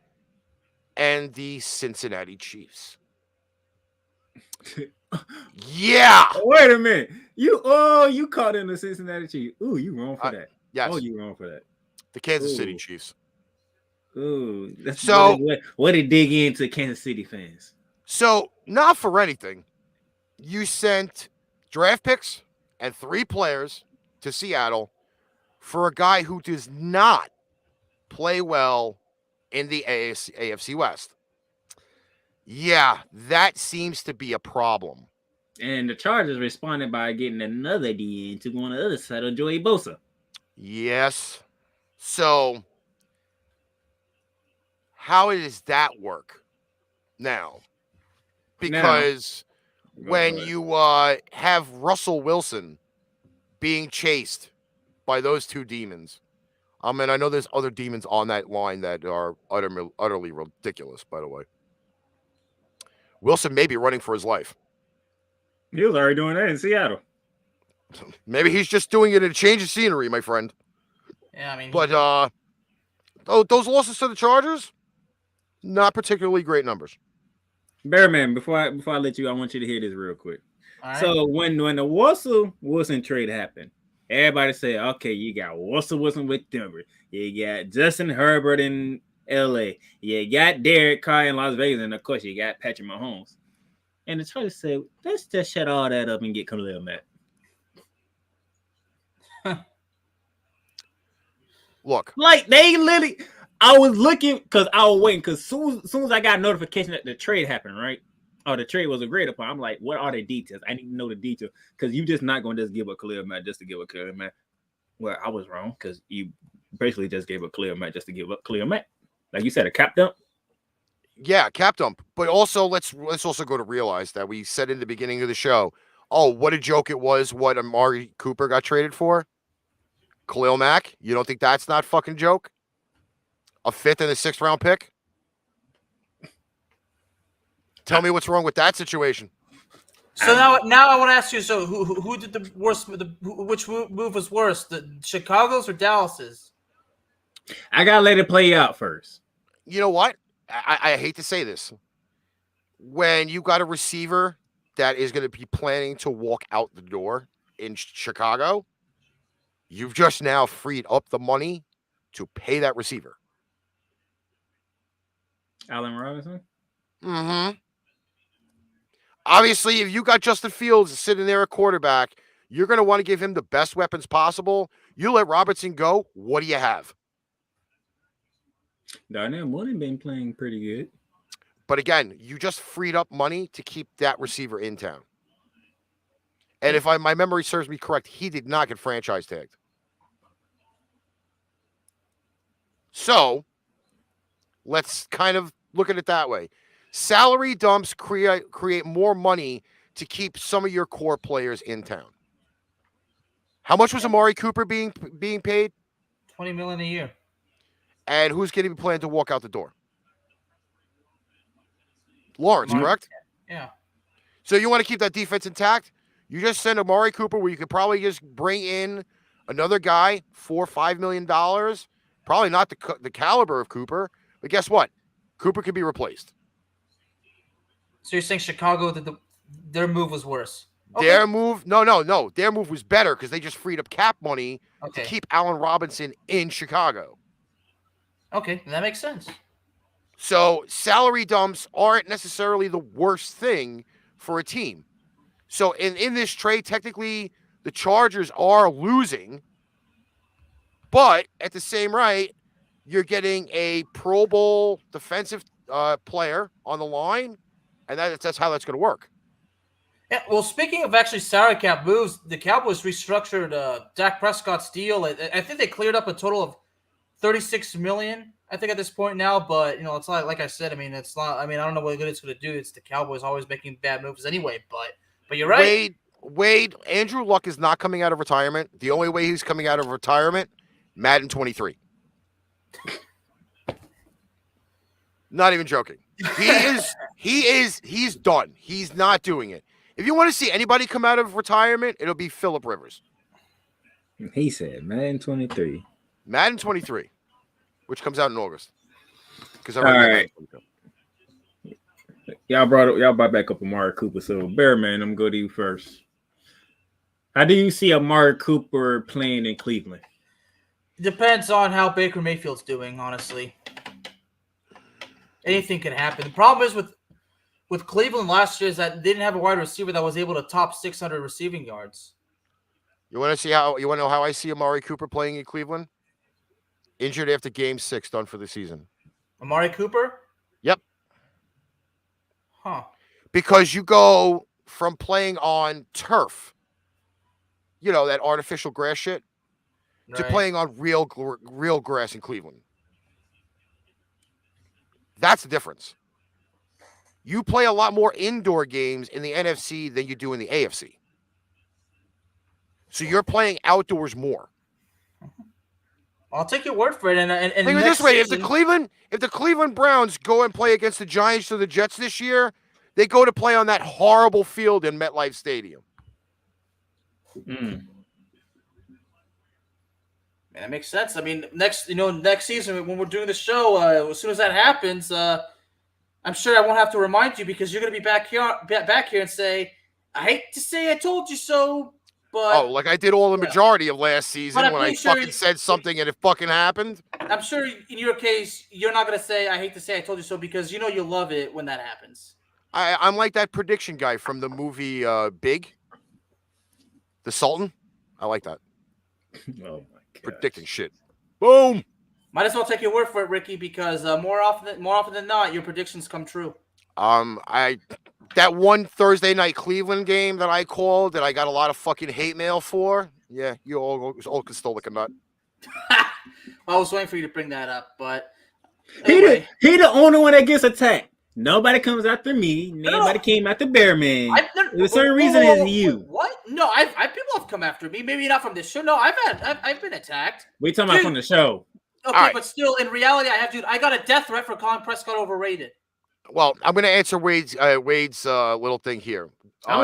B: and the Cincinnati Chiefs. Yeah.
A: Wait a minute. You caught in the Cincinnati Chiefs. Ooh, you wrong for that.
B: Yes.
A: Oh, you wrong for that.
B: The Kansas City Chiefs.
A: Ooh. That's
B: so
A: what did dig into Kansas City fans?
B: So, not for anything, you sent draft picks and 3 players to Seattle for a guy who does not play well in the AFC West. Yeah, that seems to be a problem.
A: And the Chargers responded by getting another DN to go on the other side of Joey Bosa.
B: Yes. So, how does that work now? Because when you have Russell Wilson being chased by those two demons, I mean, I know there's other demons on that line that are utterly ridiculous, by the way. Wilson may be running for his life.
A: He was already doing that in Seattle.
B: Maybe he's just doing it in a change of scenery, my friend.
C: Yeah, I mean,
B: but those losses to the Chargers, not particularly great numbers.
A: Bearman, before I let you, I want you to hear this real quick.
C: right.
A: So when the Russell Wilson trade happened, everybody said, okay, you got Russell Wilson with Denver, you got Justin Herbert in LA, you got Derek Carr in Las Vegas, and of course you got Patrick Mahomes. And the Chargers said, let's just shut all that up and get Khalil Mack.
B: Look,
A: like they literally, I was looking because I was waiting because soon as I got notification that the trade happened, right? Or the trade was agreed upon, I'm like, what are the details? I need to know the details because you just not going to just give a Khalil Mack just to give a Khalil Mack. Well, I was wrong because you basically just gave a Khalil Mack just to give up Khalil Mack. Like you said, a cap dump.
B: Yeah, cap dump. But also, let's also go to realize that we said in the beginning of the show, oh, what a joke it was what Amari Cooper got traded for. Khalil Mack, you don't think that's not fucking joke? A 5th and a 6th round pick? Tell me what's wrong with that situation.
C: So now I want to ask you. So who did the worst? Which move was worse, the Chicago's or Dallas's?
A: I gotta let it play out first.
B: You know what? I hate to say this. When you got a receiver that is going to be planning to walk out the door in Chicago, you've just now freed up the money to pay that receiver.
A: Allen Robinson?
B: Mm-hmm. Obviously, if you got Justin Fields sitting there at quarterback, you're going to want to give him the best weapons possible. You let Robinson go, what do you have?
A: Darnell Mooney been playing pretty good.
B: But again, you just freed up money to keep that receiver in town. And if my memory serves me correct, he did not get franchise tagged. So let's kind of look at it that way. Salary dumps create more money to keep some of your core players in town. How much was Amari Cooper being paid?
C: $20 million a year.
B: And who's going to be planning to walk out the door? Lawrence, correct?
C: Yeah.
B: So you want to keep that defense intact? You just send Amari Cooper where you could probably just bring in another guy, $4 or $5 million. Probably not the caliber of Cooper, but guess what? Cooper could be replaced.
C: So you're saying Chicago, their move was worse?
B: Okay. Their move, no. Their move was better because they just freed up cap money to keep Allen Robinson in Chicago.
C: Okay, that makes sense.
B: So salary dumps aren't necessarily the worst thing for a team. So in this trade, technically, the Chargers are losing, but at the same rate, you're getting a Pro Bowl defensive player on the line, and that's how that's going to work.
C: Yeah, well, speaking of actually salary cap moves, the Cowboys restructured Dak Prescott's deal. I think they cleared up a total of $36 million, I think, at this point now. But, it's not, like I said, it's not, I don't know what good it's going to do. It's the Cowboys always making bad moves anyway. But you're right.
B: Wade, Andrew Luck is not coming out of retirement. The only way he's coming out of retirement, Madden 23. Not even joking. He's done. He's not doing it. If you want to see anybody come out of retirement, it'll be Phillip Rivers.
A: He said Madden 23.
B: Madden 23, which comes out in August. Because
A: all right. Y'all brought back up Amari Cooper. So Bearman, I'm going to you first. How do you see Amari Cooper playing in Cleveland?
C: Depends on how Baker Mayfield's doing, honestly. Anything can happen. The problem is with Cleveland last year is that they didn't have a wide receiver that was able to top 600 receiving yards.
B: You want to know how I see Amari Cooper playing in Cleveland? Injured after game 6, done for the season.
C: Amari Cooper?
B: Yep.
C: Huh.
B: Because you go from playing on turf, that artificial grass shit, to
C: Right.
B: playing on real grass in Cleveland. That's the difference. You play a lot more indoor games in the NFC than you do in the AFC. So you're playing outdoors more.
C: I'll take your word for it. And
B: Think of it
C: next
B: this way:
C: season,
B: if the Cleveland Browns go and play against the Giants or the Jets this year, they go to play on that horrible field in MetLife Stadium.
A: Mm.
C: Man, that makes sense. I mean, next season when we're doing the show, as soon as that happens, I'm sure I won't have to remind you because you're going to be back here and say, "I hate to say I told you so," but
B: Like I did all the majority of last season when I fucking said something and it fucking happened.
C: I'm sure in your case, you're not going to say, "I hate to say I told you so," because you love it when that happens.
B: I'm like that prediction guy from the movie Big, the Sultan. I like that.
A: Oh my god.
B: Predicting shit. Boom.
C: Might as well take your word for it, Ricky, because more often than not, your predictions come true.
B: That one Thursday night Cleveland game that I called that I got a lot of fucking hate mail for. Yeah, you all can still look a nut.
C: I was waiting for you to bring that up, but
A: anyway. He the only one that gets attacked. Nobody comes after me. Nobody came after Bearman. The certain reason is you.
C: What? No, people have come after me. Maybe not from this show. No, I've been attacked.
A: We talking about from the show.
C: Okay, right. But still, in reality, I got a death threat for calling Prescott overrated.
B: Well, I'm going to answer Wade's little thing here.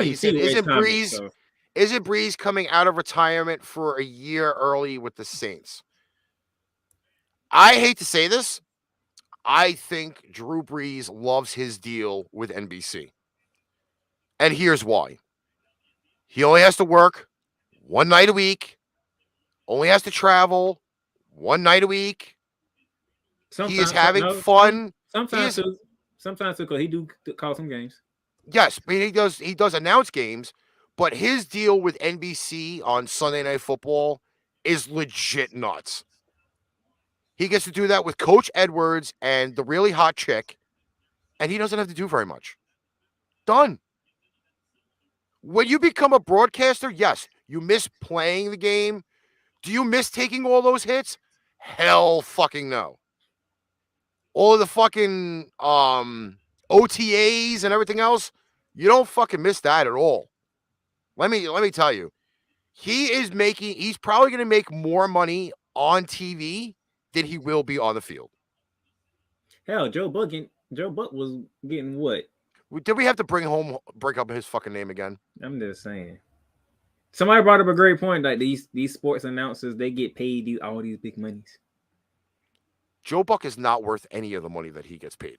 B: He said, isn't Breeze coming out of retirement for a year early with the Saints? I hate to say this. I think Drew Brees loves his deal with NBC. And here's why. He only has to work one night a week, only has to travel one night a week. He is having fun.
A: Sometimes because he do call some games.
B: Yes, but he does announce games, but his deal with NBC on Sunday Night Football is legit nuts. He gets to do that with Coach Edwards and the really hot chick, and he doesn't have to do very much. Done. When you become a broadcaster, yes, you miss playing the game. Do you miss taking all those hits? Hell fucking no. All of the fucking OTAs and everything else, you don't fucking miss that at all. Let me tell you. He's probably going to make more money on TV than he will be on the field.
A: Hell, Joe Buck was getting what?
B: Did we have to break up his fucking name again?
A: I'm just saying. Somebody brought up a great point. Like these sports announcers, they get paid all these big monies.
B: Joe Buck is not worth any of the money that he gets paid.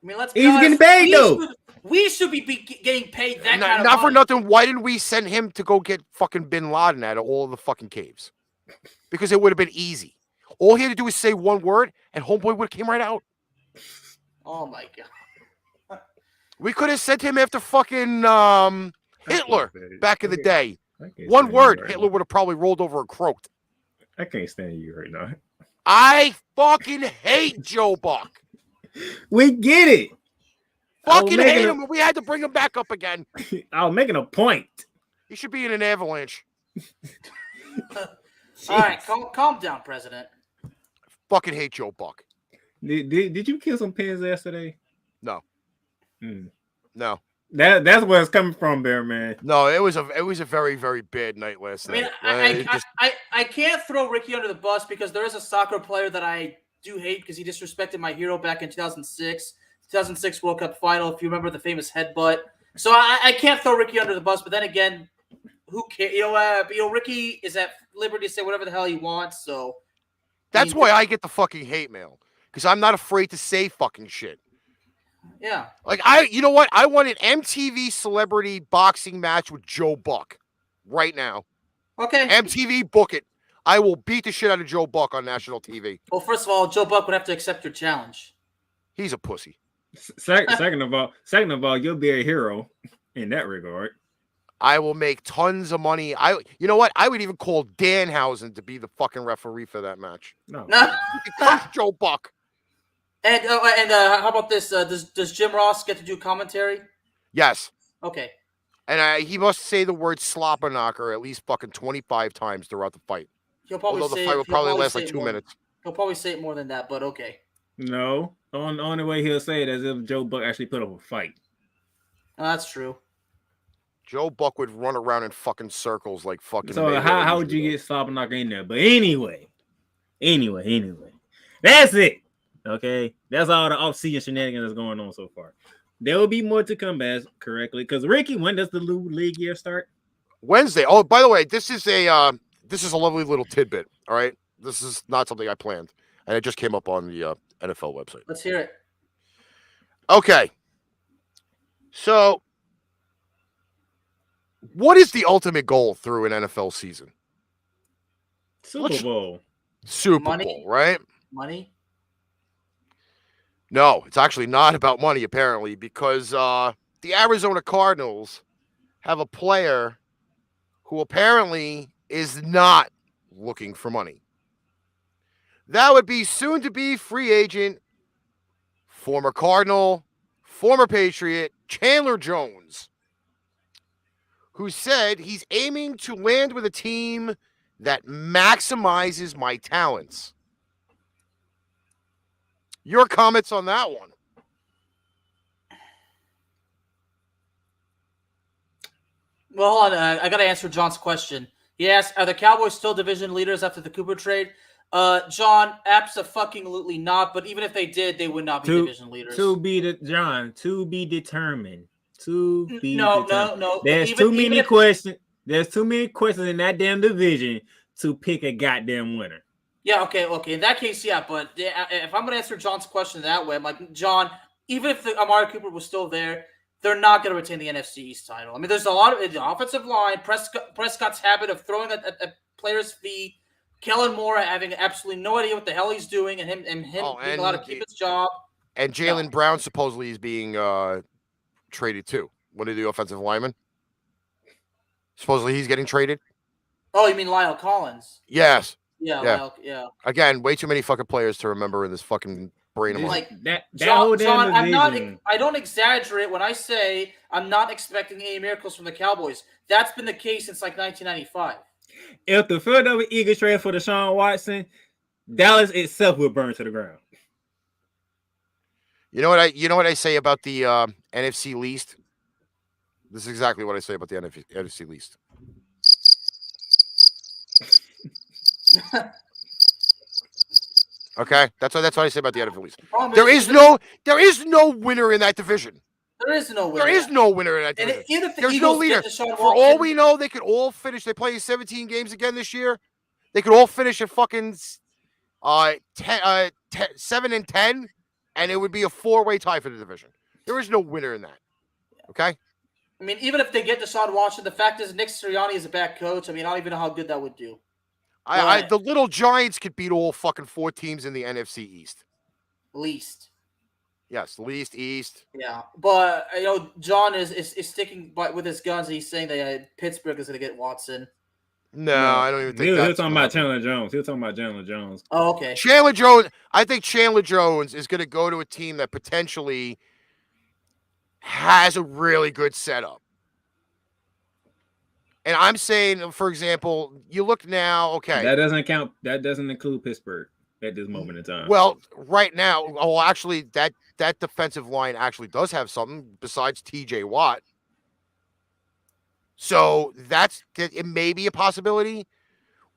C: I mean, let's be honest.
A: Getting paid though.
C: We should be getting paid that kind of money.
B: Not for nothing. Why didn't we send him to go get fucking Bin Laden out of all the fucking caves? Because it would have been easy. All he had to do was say one word, and homeboy would have came right out.
C: Oh my god.
B: We could have sent him after fucking Hitler back in the day. One word, Hitler would have probably rolled over and croaked.
A: I can't stand you right now.
B: I fucking hate Joe Buck.
A: We get it.
B: Fucking hate him, and we had to bring him back up again.
A: I was making a point.
B: He should be in an avalanche.
C: All right, calm down, President.
B: Fucking hate Joe Buck.
A: Did you kill some pins yesterday?
B: No. No.
A: That's where it's coming from, Bear Man.
B: No, it was a very, very bad night last night.
C: I can't throw Ricky under the bus because there is a soccer player that I do hate because he disrespected my hero back in 2006 World Cup final. If you remember the famous headbutt, so I can't throw Ricky under the bus. But then again, who cares? Ricky is at liberty to say whatever the hell he wants. So
B: that's why I get the fucking hate mail because I'm not afraid to say fucking shit.
C: Yeah.
B: Like you know what? I want an MTV celebrity boxing match with Joe Buck right now.
C: Okay.
B: MTV, book it. I will beat the shit out of Joe Buck on national TV.
C: Well, first of all, Joe Buck would have to accept your challenge.
B: He's a pussy.
A: Second of all, you'll be a hero in that regard.
B: I will make tons of money. You know what? I would even call Danhausen to be the fucking referee for that match.
A: No.
B: Curse Joe Buck.
C: And how about this? Does Jim Ross get to do commentary?
B: Yes.
C: Okay.
B: And he must say the word slobber knocker at least fucking 25 times throughout the fight.
C: He'll probably
B: Although the
C: say
B: fight will probably last
C: say
B: like 2
C: more.
B: minutes.
C: He'll probably say it more than that, but okay.
A: No, only way he'll say it as if Joe Buck actually put up a fight.
C: That's true.
B: Joe Buck would run around in fucking circles like fucking.
A: So
B: Mayweather
A: how would you
B: usually
A: get slobber knocker in there? But anyway, that's it. Okay, that's all the off-season shenanigans that's going on so far. There will be more to come back correctly. Because Ricky, when does the league year start?
B: Wednesday. Oh, by the way, this is a lovely little tidbit. All right, this is not something I planned, and it just came up on the NFL website.
C: Let's hear it.
B: Okay, so what is the ultimate goal through an NFL season?
A: Super Bowl.
B: Super
C: Money?
B: Bowl, right?
C: Money?
B: No, it's actually not about money, apparently, because the Arizona Cardinals have a player who apparently is not looking for money. That would be soon-to-be free agent, former Cardinal, former Patriot, Chandler Jones, who said he's aiming to land with a team that maximizes my talents. Your comments on that one?
C: Well, hold on. I got to answer John's question. He asked, are the Cowboys still division leaders after the Cooper trade? John, absolutely not. But even if they did, they would not be division leaders.
A: To be determined.
C: No.
A: There's too many questions. There's too many questions in that damn division to pick a goddamn winner.
C: Yeah, okay. In that case, yeah. But if I'm going to answer John's question that way, I'm like, John, even if Amari Cooper was still there, they're not going to retain the NFC East title. I mean, there's a lot of the offensive line, Prescott's habit of throwing at players' feet, Kellen Moore having absolutely no idea what the hell he's doing, and him being allowed to keep his job.
B: And Jalen Brown supposedly is being traded too. One of the offensive linemen. Supposedly he's getting traded.
C: Oh, you mean Lyle Collins?
B: Yes.
C: Yeah.
B: Again, way too many fucking players to remember in this fucking brain of mine.
C: Like
A: John,
C: I don't exaggerate when I say I'm not expecting any miracles from the Cowboys. That's been the case since like 1995.
A: If the Philadelphia Eagles trade for Deshaun Watson, Dallas itself will burn to the ground.
B: You know what I say about the NFC least? This is exactly what I say about the NFC least. Okay, that's what I say about the NFC least. There is no winner in that division.
C: There is no winner.
B: There is no winner in that division.
C: Even if the
B: There's
C: Eagles
B: no leader.
C: get Deshaun
B: For
C: Watson,
B: all we know, they could all finish. They play 17 games again this year. They could all finish at fucking 7-10, and it would be a 4-way tie for the division. There is no winner in that. Okay.
C: I mean, even if they get Deshaun Watson, the fact is Nick Sirianni is a bad coach. I mean, I don't even know how good that would do.
B: The little Giants could beat all fucking 4 teams in the NFC East.
C: Least.
B: Yes, least East.
C: Yeah, but John is sticking with his guns. He's saying that Pittsburgh is going to get Watson.
B: No, I don't even think
A: he was talking about Chandler Jones.
C: Oh, okay.
B: Chandler Jones. I think Chandler Jones is going to go to a team that potentially has a really good setup. And I'm saying, for example, you look now, okay.
A: That doesn't count. That doesn't include Pittsburgh at this moment in time.
B: Well, right now, actually, that defensive line actually does have something besides TJ Watt. So it may be a possibility,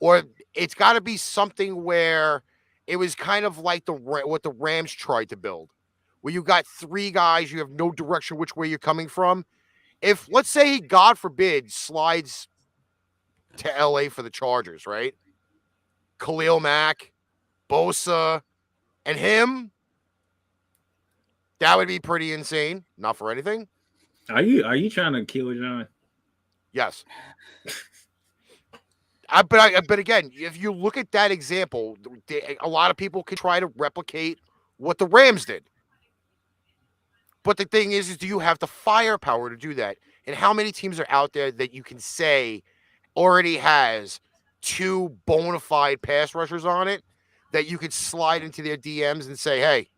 B: or it's got to be something where it was kind of like what the Rams tried to build, where you got 3 guys, you have no direction which way you're coming from. If, let's say, God forbid, slides to LA for the Chargers, right? Khalil Mack, Bosa, and him, that would be pretty insane. Not for anything.
A: Are you trying to kill John?
B: Yes. But again, if you look at that example, a lot of people can try to replicate what the Rams did. But the thing is do you have the firepower to do that? And how many teams are out there that you can say already has 2 bona fide pass rushers on it that you could slide into their DMs and say, hey,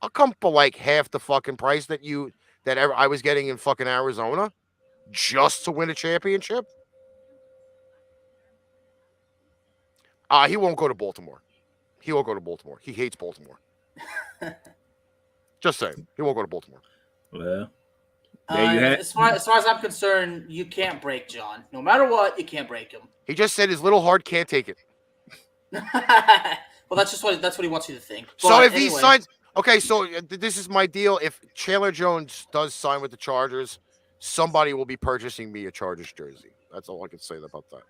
B: I'll come for like half the fucking price that I was getting in fucking Arizona just to win a championship. He won't go to Baltimore. He won't go to Baltimore. He hates Baltimore. Just saying. He won't go to Baltimore.
A: Well, there you have.
C: As far as I'm concerned, you can't break John. No matter what, you can't break him.
B: He just said his little heart can't take it.
C: Well, that's what he wants you to think. But
B: So if
C: anyway,
B: he signs, okay, so this is my deal. If Chandler Jones does sign with the Chargers, somebody will be purchasing me a Chargers jersey. That's all I can say about that.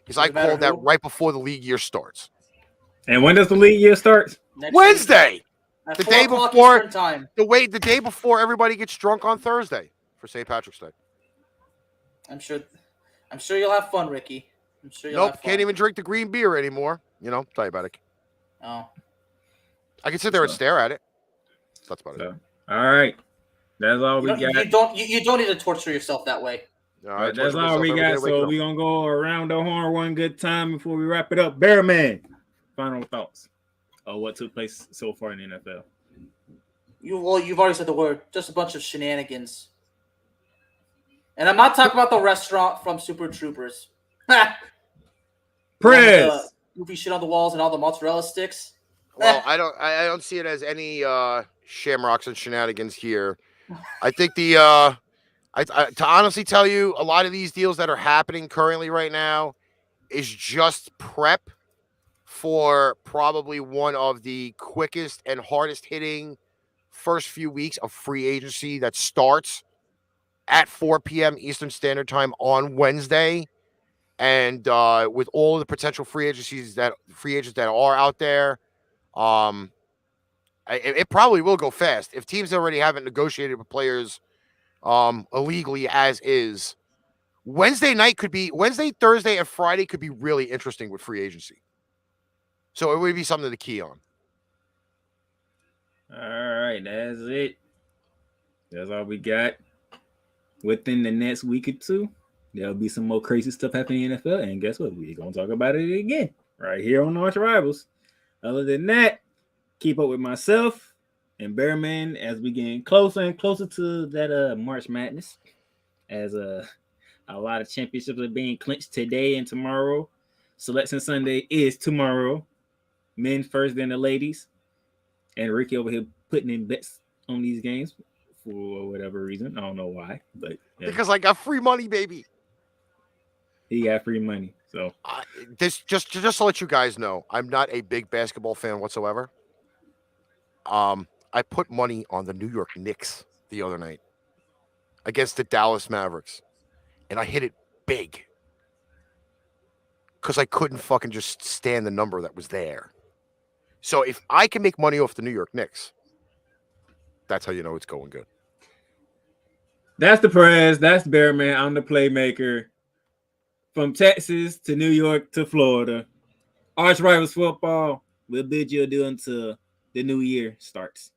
B: Because I called that right before the league year starts.
A: And when does the league year start?
B: Wednesday. The day before
C: time.
B: The day before everybody gets drunk on Thursday for St. Patrick's Day.
C: I'm sure you'll have fun, Ricky. I'm sure you'll have fun.
B: Can't even drink the green beer anymore. You know, diabetic.
C: Oh.
B: I can sit there and stare at it. That's about it.
A: All right. That's all we got.
C: You don't need to torture yourself that way.
B: All right,
A: that's all we got. So we're going to go around the horn one good time before we wrap it up. Bearman, final thoughts of what took place so far in the NFL.
C: You've already said the word. Just a bunch of shenanigans. And I'm not talking about the restaurant from Super Troopers.
A: Press.
C: Goofy shit on the walls and all the mozzarella sticks.
B: Well, I don't see it as any shamrocks and shenanigans here. I think to honestly tell you, a lot of these deals that are happening currently right now is just prep for probably one of the quickest and hardest hitting first few weeks of free agency that starts at 4 p.m. Eastern Standard Time on Wednesday. And with all of the potential free agents that are out there, it probably will go fast. If teams already haven't negotiated with players illegally as is, Wednesday, Thursday, and Friday could be really interesting with free agency. So it would be something to key on.
A: All right, that's it. That's all we got. Within the next week or two, there'll be some more crazy stuff happening in the NFL. And guess what? We're going to talk about it again right here on ArchRivals. Other than that, keep up with myself and Bearman as we get closer and closer to that March Madness. As a lot of championships are being clinched today and tomorrow. Selection Sunday is tomorrow. Men first, then the ladies. And Ricky over here putting in bets on these games for whatever reason. I don't know why, but
B: yeah. Because I got free money, baby.
A: He got free money. So
B: this just to let you guys know, I'm not a big basketball fan whatsoever. I put money on the New York Knicks the other night against the Dallas Mavericks, and I hit it big because I couldn't fucking just stand the number that was there. So if I can make money off the New York Knicks, that's how you know it's going good.
A: That's the press. That's the Bearman. I'm the playmaker. From Texas to New York to Florida. ArchRivals football will bid you adieu until the new year starts.